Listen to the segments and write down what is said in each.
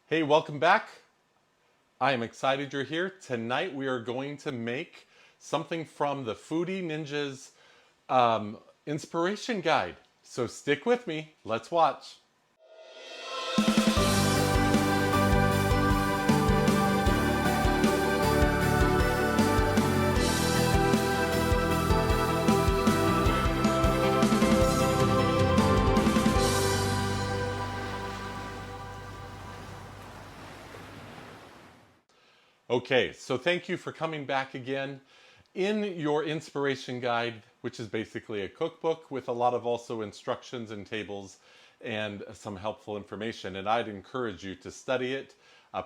Hey, welcome back. I am excited you're here. Tonight we are going to make something from the Foodie Ninjas inspiration guide. So stick with me. Let's watch. Okay, so thank you for coming back again. In your inspiration guide, which is basically a cookbook with a lot of also instructions and tables and some helpful information, and I'd encourage you to study it.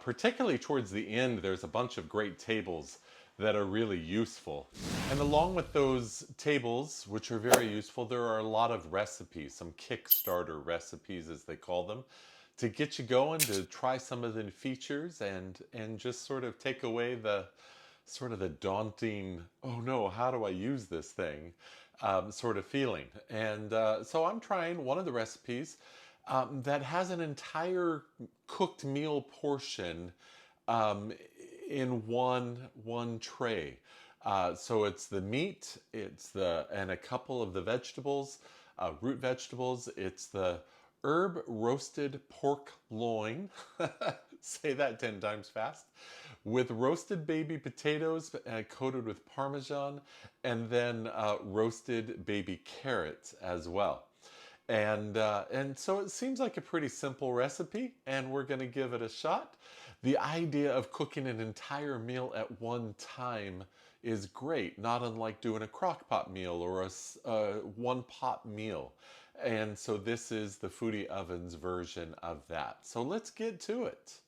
Particularly towards the end, there's a bunch of great tables that are really useful. And along with those tables, which are very useful, there are a lot of recipes, some Kickstarter recipes as they call them, to get you going, to try some of the features and just sort of take away the sort of the daunting, oh no, how do I use this thing sort of feeling. And so I'm trying one of the recipes that has an entire cooked meal portion um, in one tray. So it's the meat, and a couple of the vegetables, root vegetables. It's the herb roasted pork loin. Say that 10 times fast. With roasted baby potatoes coated with Parmesan, and then roasted baby carrots as well. And so it seems like a pretty simple recipe, and we're going to give it a shot. The idea of cooking an entire meal at one time is great, not unlike doing a crock pot meal or a one pot meal. And so this is the Foodie Oven's version of that. So let's get to it.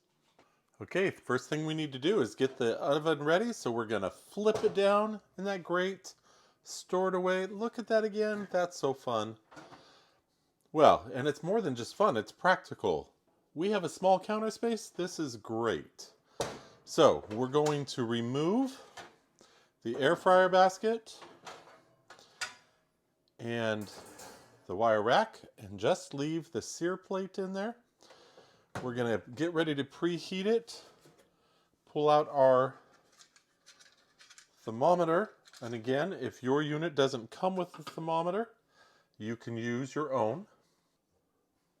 Okay, the first thing we need to do is get the oven ready. So we're gonna flip it down. Isn't that great? Store it away. Look at that again. That's so fun. Well, and it's more than just fun, it's practical. We have a small counter space. This is great. So we're going to remove the air fryer basket and the wire rack and just leave the sear plate in there. We're going to get ready to preheat it. Pull out our thermometer. And again, if your unit doesn't come with the thermometer, you can use your own.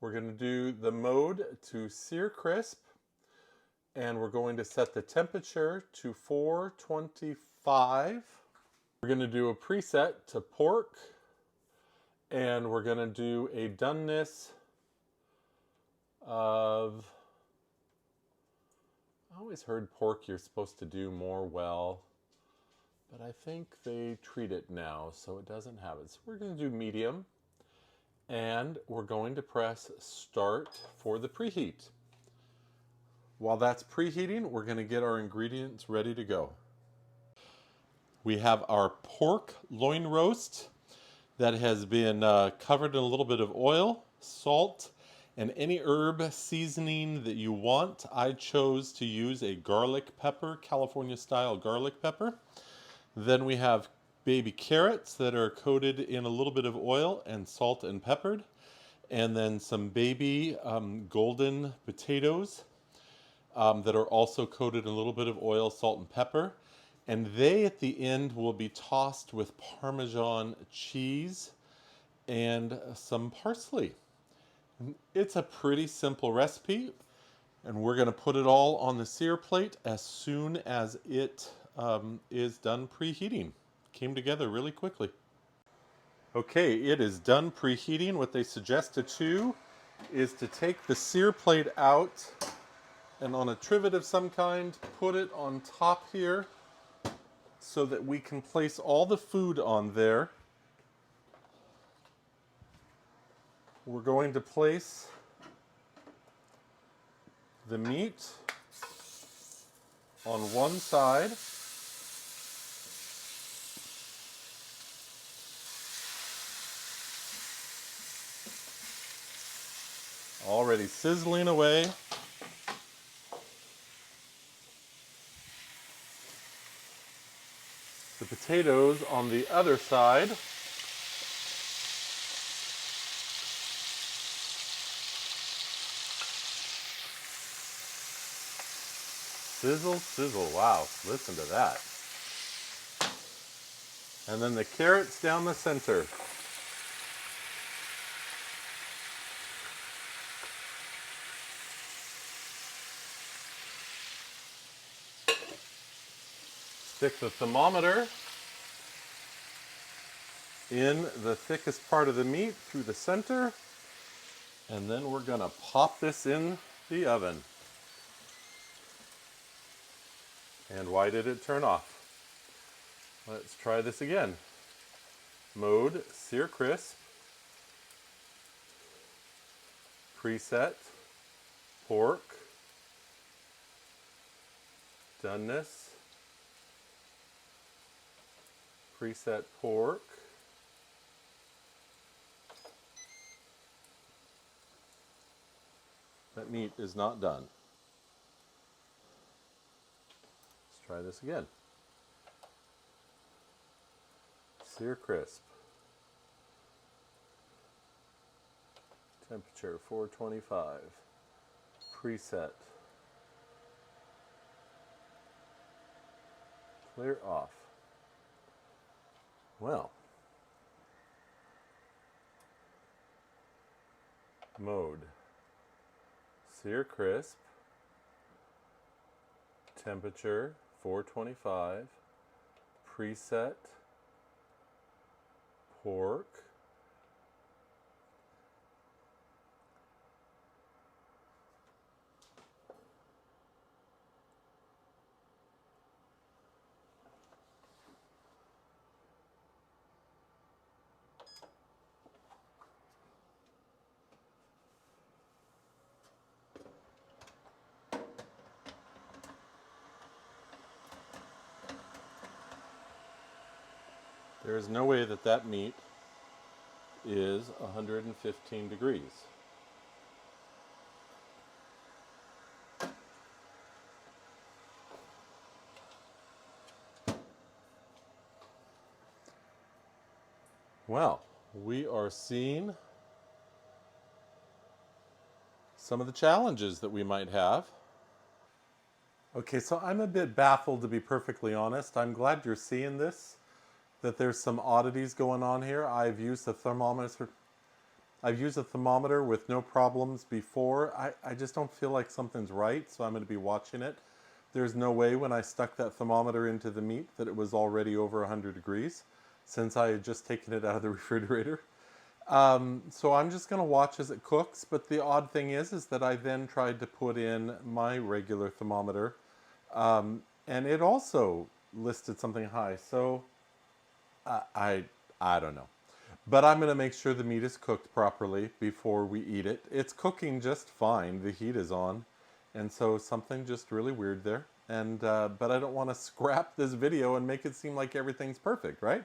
We're going to do the mode to sear crisp, and we're going to set the temperature to 425. We're going to do a preset to pork, and we're going to do a doneness of, I always heard pork you're supposed to do more well, but I think they treat it now, so it doesn't have it. So we're going to do medium. And we're going to press start for the preheat. While that's preheating, we're going to get our ingredients ready to go. We have our pork loin roast that has been covered in a little bit of oil, salt, and any herb seasoning that you want. I chose to use a garlic pepper, California style garlic pepper. Then we have baby carrots that are coated in a little bit of oil and salt and peppered, and then some baby golden potatoes that are also coated in a little bit of oil, salt, and pepper. And they at the end will be tossed with Parmesan cheese and some parsley. It's a pretty simple recipe, and we're going to put it all on the sear plate as soon as it is done preheating. Came together really quickly. Okay, it is done preheating. What they suggest to do is to take the sear plate out and on a trivet of some kind, put it on top here so that we can place all the food on there. We're going to place the meat on one side. Already sizzling away. The potatoes on the other side. Sizzle, sizzle. Wow, listen to that. And then the carrots down the center. Stick the thermometer in the thickest part of the meat through the center, and then we're gonna pop this in the oven. And why did it turn off? Let's try this again. Mode, sear crisp. Preset, pork. Doneness. Preset pork. That meat is not done. Let's try this again. Sear crisp. Temperature 425. Preset. Clear off. Well. Mode. Sear crisp. Temperature 425. Preset. Pork. There is no way that that meat is 115 degrees. Well, we are seeing some of the challenges that we might have. Okay, so I'm a bit baffled, to be perfectly honest. I'm glad you're seeing this, that there's some oddities going on here. I've used a thermometer with no problems before. I just don't feel like something's right, so I'm going to be watching it. There's no way when I stuck that thermometer into the meat that it was already over 100 degrees, since I had just taken it out of the refrigerator. So I'm just going to watch as it cooks, but the odd thing is that I then tried to put in my regular thermometer, and it also listed something high. So I don't know. But I'm going to make sure the meat is cooked properly before we eat it. It's cooking just fine. The heat is on. And so something just really weird there. And but I don't want to scrap this video and make it seem like everything's perfect, right?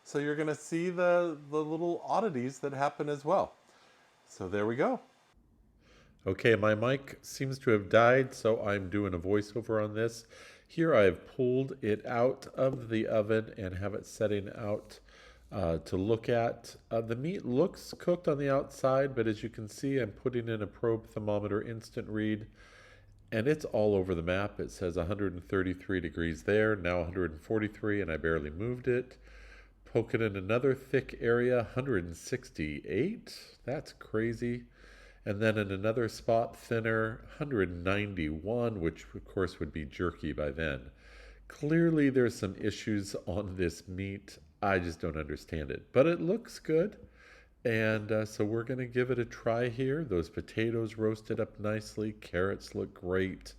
So you're going to see the little oddities that happen as well. So there we go. Okay, my mic seems to have died, so I'm doing a voiceover on this. Here I have pulled it out of the oven and have it setting out to look at. The meat looks cooked on the outside, but as you can see, I'm putting in a probe thermometer instant read, and it's all over the map. It says 133 degrees there, now 143, and I barely moved it. Poke it in another thick area, 168. That's crazy. And then in another spot thinner, 191, which of course would be jerky by then. Clearly there's some issues on this meat. I just don't understand it, but it looks good. And so we're going to give it a try here. Those potatoes roasted up nicely. Carrots look great.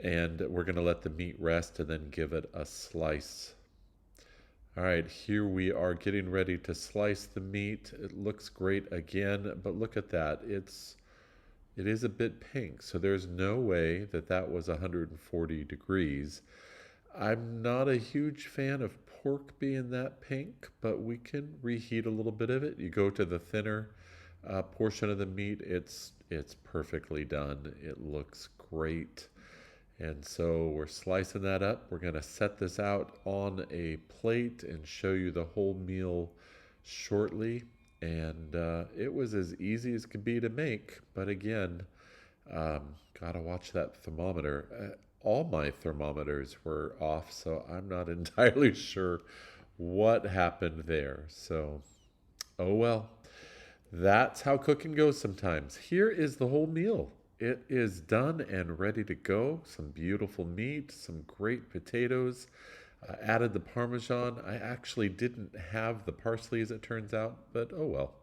And we're going to let the meat rest and then give it a slice. All right, here we are getting ready to slice the meat. It looks great again, but look at that. It is a bit pink, so there's no way that that was 140 degrees. I'm not a huge fan of pork being that pink, but we can reheat a little bit of it. You go to the thinner portion of the meat, it's perfectly done. It looks great. And so we're slicing that up. We're going to set this out on a plate and show you the whole meal shortly. And it was as easy as could be to make. But again, gotta watch that thermometer. all my thermometers were off, so I'm not entirely sure what happened there. So, oh well. That's how cooking goes sometimes. Here is the whole meal. It is done and ready to go. Some beautiful meat, some great potatoes. I added the Parmesan. I actually didn't have the parsley as it turns out, but oh well.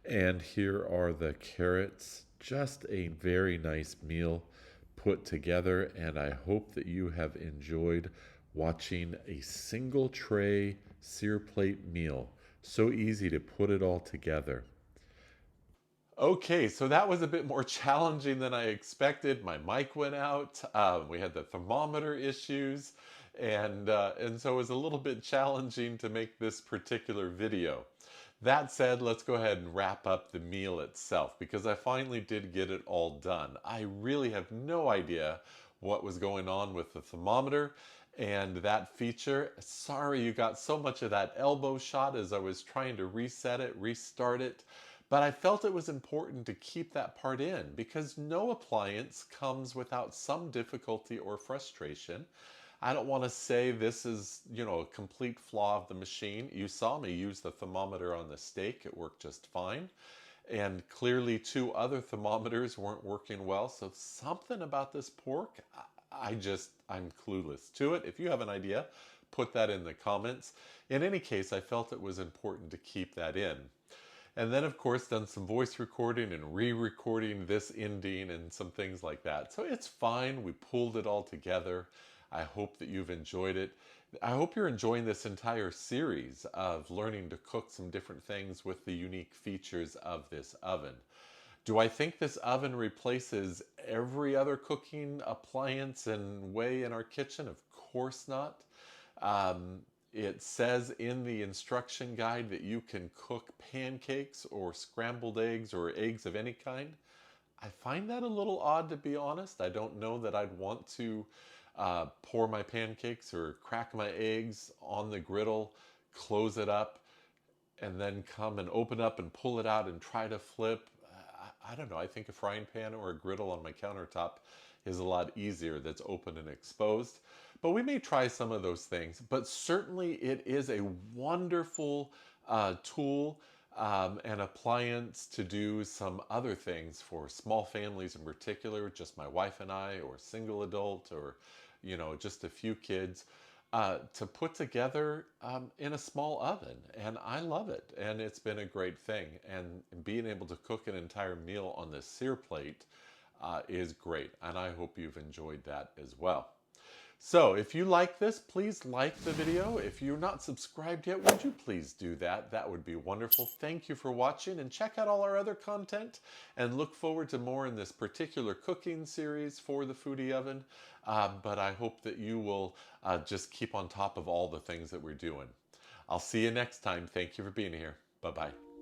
And here are the carrots. Just a very nice meal put together, and I hope that you have enjoyed watching a single tray sear plate meal. So easy to put it all together. Okay, so that was a bit more challenging than I expected. My mic went out. We had the thermometer issues, and so it was a little bit challenging to make this particular video. That said, let's go ahead and wrap up the meal itself because I finally did get it all done. I really have no idea what was going on with the thermometer and that feature. Sorry you got so much of that elbow shot as I was trying to reset it, restart it. But I felt it was important to keep that part in because no appliance comes without some difficulty or frustration. I don't want to say this is, a complete flaw of the machine. You saw me use the thermometer on the steak. It worked just fine. And clearly two other thermometers weren't working well. So something about this pork, I'm clueless to it. If you have an idea, put that in the comments. In any case, I felt it was important to keep that in. And then, of course, done some voice recording and re-recording this ending and some things like that. So it's fine. We pulled it all together. I hope that you've enjoyed it. I hope you're enjoying this entire series of learning to cook some different things with the unique features of this oven. Do I think this oven replaces every other cooking appliance and way in our kitchen? Of course not. Um, it says in the instruction guide that you can cook pancakes or scrambled eggs or eggs of any kind. I find that a little odd, to be honest. I don't know that I'd want to pour my pancakes or crack my eggs on the griddle, close it up, and then come and open up and pull it out and try to flip. I don't know. I think a frying pan or a griddle on my countertop is a lot easier that's open and exposed. But we may try some of those things. But certainly it is a wonderful tool and appliance to do some other things for small families in particular, just my wife and I, or single adult, or just a few kids to put together in a small oven. And I love it. And it's been a great thing. And being able to cook an entire meal on this sear plate is great. And I hope you've enjoyed that as well. So if you like this, please like the video. If you're not subscribed yet, would you please do that? That would be wonderful. Thank you for watching, and check out all our other content and look forward to more in this particular cooking series for the Foodi oven. But I hope that you will just keep on top of all the things that we're doing. I'll see you next time. Thank you for being here. Bye-bye.